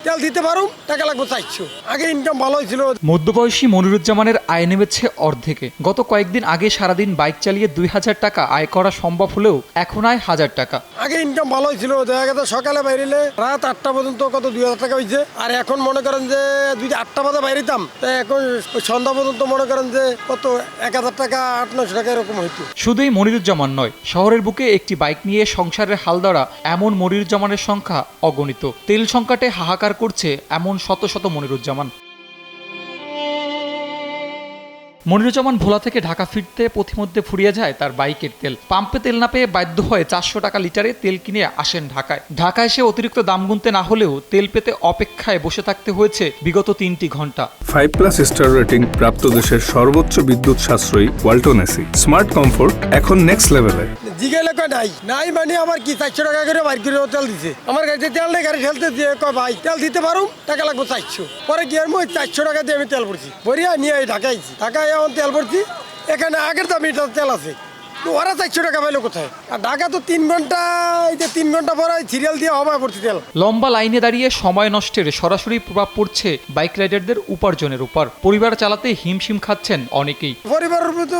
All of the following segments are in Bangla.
তেল দিতে পারো, টাকা লাগবে 400। আগে ইনকাম ভালো হয়েছিল। মধ্যবয়সী মনিরুজ্জামানের আয় নেমেছে অর্ধেকে। গত কয়েকদিন আগে সারাদিন বাইক চালিয়ে 2000 টাকা আয় করা সম্ভব হলেও এখন আয় 1000 টাকা। আগে ইনকাম ভালো হয়েছিল, দেখা গেছে সকালে বাইরেলে রাত 8টা পর্যন্ত কত 2000 টাকা হয়েছে। আর এখন মনে করেন যে 8টা বাজে বাইরেতাম, তাই এখন সন্ধ্যা পর্যন্ত মনে করেন যে কত 1000 টাকা 800-900 টাকা এরকম হইতো। শুধুই মনিরুজ্জামান নয়, শহরের বুকে একটি বাইক নিয়ে সংসারের হাল ধরা এমন মনিরুজ্জামানের সংখ্যা অগণিত। তেল সংকটে হাহাকার করছে এমন শত শত মনিরুজ্জামান। মনিরুজ্জামান ভোলা থেকে ঢাকা ফিরতে পথিমধ্যে ফুরিয়ে যায় তার বাইকের তেল। পাম্পে তেল না পেয়ে বাধ্য হয়ে 400 টাকা লিটারে তেল কিনে আসেন ঢাকায়। ঢাকায় এসে অতিরিক্ত দাম গুনতে না হলেও তেল পেতে অপেক্ষায় বসে থাকতে হয়েছে বিগত 3টি ঘন্টা। 5+ স্টার রেটিং প্রাপ্ত দেশের সর্বোচ্চ বিদ্যুৎ সাশ্রয়ী ওয়ালটন এসি। স্মার্ট কমফোর্ট এখন নেক্সট লেভেলে। জিগেলে কয় নাই মানে আমার কি 400 টাকা করে বাইক করে তেল দিছে। আমার গাড়িতে তেল নেই, গাড়ি ঠেলতে দিয়ে কয় ভাই তেল দিতে পারো, টাকা লাগবে 400। পরে কি আর 400 টাকা দিয়ে আমি তেল ভরছি, ভরিয়া নিয়ে ঢাকায় আইছি। ঢাকায় এখন তেল ভরছি, এখানে আগের দামে তেল আছে, ওরা 400 টাকা পাইলো কোথায়? আর ঢাকা তো 3 ঘন্টা, এই যে 3 ঘন্টা পরে সিরিয়াল দিয়ে হবায় পড়ছি তেল। লম্বা লাইনে দাঁড়িয়ে সময় নষ্টের সরাসরি প্রভাব পড়ছে বাইক রাইডারদের উপার্জনের উপর। পরিবার চালাতে হিমশিম খাচ্ছেন অনেকেই। পরিবারের উপর তো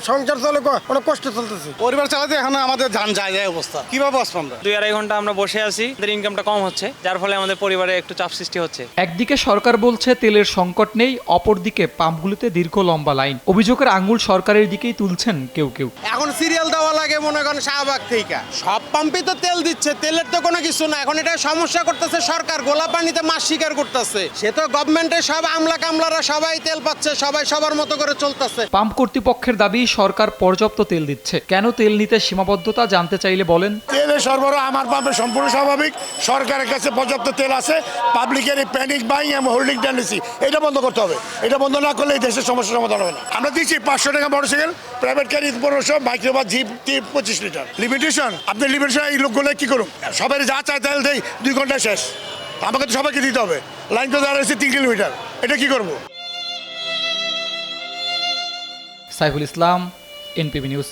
সংসার চলে অনেক কষ্ট চলতেছে। পরিবার চালাতে এখন আমাদের যান যায় অবস্থা, কিভাবে আসবো আমরা? 2-2.5 ঘন্টা আমরা বসে আছি, আমাদের ইনকামটা কম হচ্ছে, যার ফলে আমাদের পরিবারে একটু চাপ সৃষ্টি হচ্ছে। একদিকে সরকার বলছে তেলের সংকট নেই, অপরদিকে পাম্পগুলোতে দীর্ঘ লম্বা লাইন। অভিযোগের আঙুল সরকারের দিকেই তুলছেন কেউ কেউ। এখন সিরিয়াল দেওয়া লাগে মনে করেন শাহবাগ থেকে। সব পাম্পে তো তেল দিচ্ছে, তেলের তো কোনো কিছু না। এখন এটা সমস্যা করতেছে সরকার, গোলা পানিতে মাছ শিকার করতেছে। সে তো গভর্নমেন্টের সব আমলা কামলারা সবাই তেল পাচ্ছে, সবাই সবার মতো করে চলতেছে। পাম্প কর্তৃপক্ষের দাবি সরকার পর্যাপ্ত তেল দিচ্ছে। কেন তেল নিতে সীমাবদ্ধতা জানতে চাইলে বলেন, তেলের সরবরাহ আমার পাম্পে সম্পূর্ণ স্বাভাবিক। সরকারের কাছে পর্যাপ্ত তেল আছে। পাবলিকের এই প্যানিক বাইং এবং হোল্ডিং টেন্ডেন্সি, এটা বন্ধ করতে হবে। এটা বন্ধ না করলে এই দেশের সমস্যার সমাধান হবে না। আমরা দিচ্ছি 500 টাকা মোটরসাইকেল, প্রাইভেট গাড়ি 1500, মাইক্রো বা জিপ 25 লিটার। লিমিটেশন, আপনি লিমিটেশন এই লোকগুলো কি করুন? সবাই যা চায় তেল দেয়, 2 ঘন্টায় শেষ। আমাকে তো সবাইকে দিতে হবে। লাইন তো দাঁড়াচ্ছে 3 কিলোমিটার, এটা কি করবো? সাইফুল ইসলাম, এনপিবি নিউজ।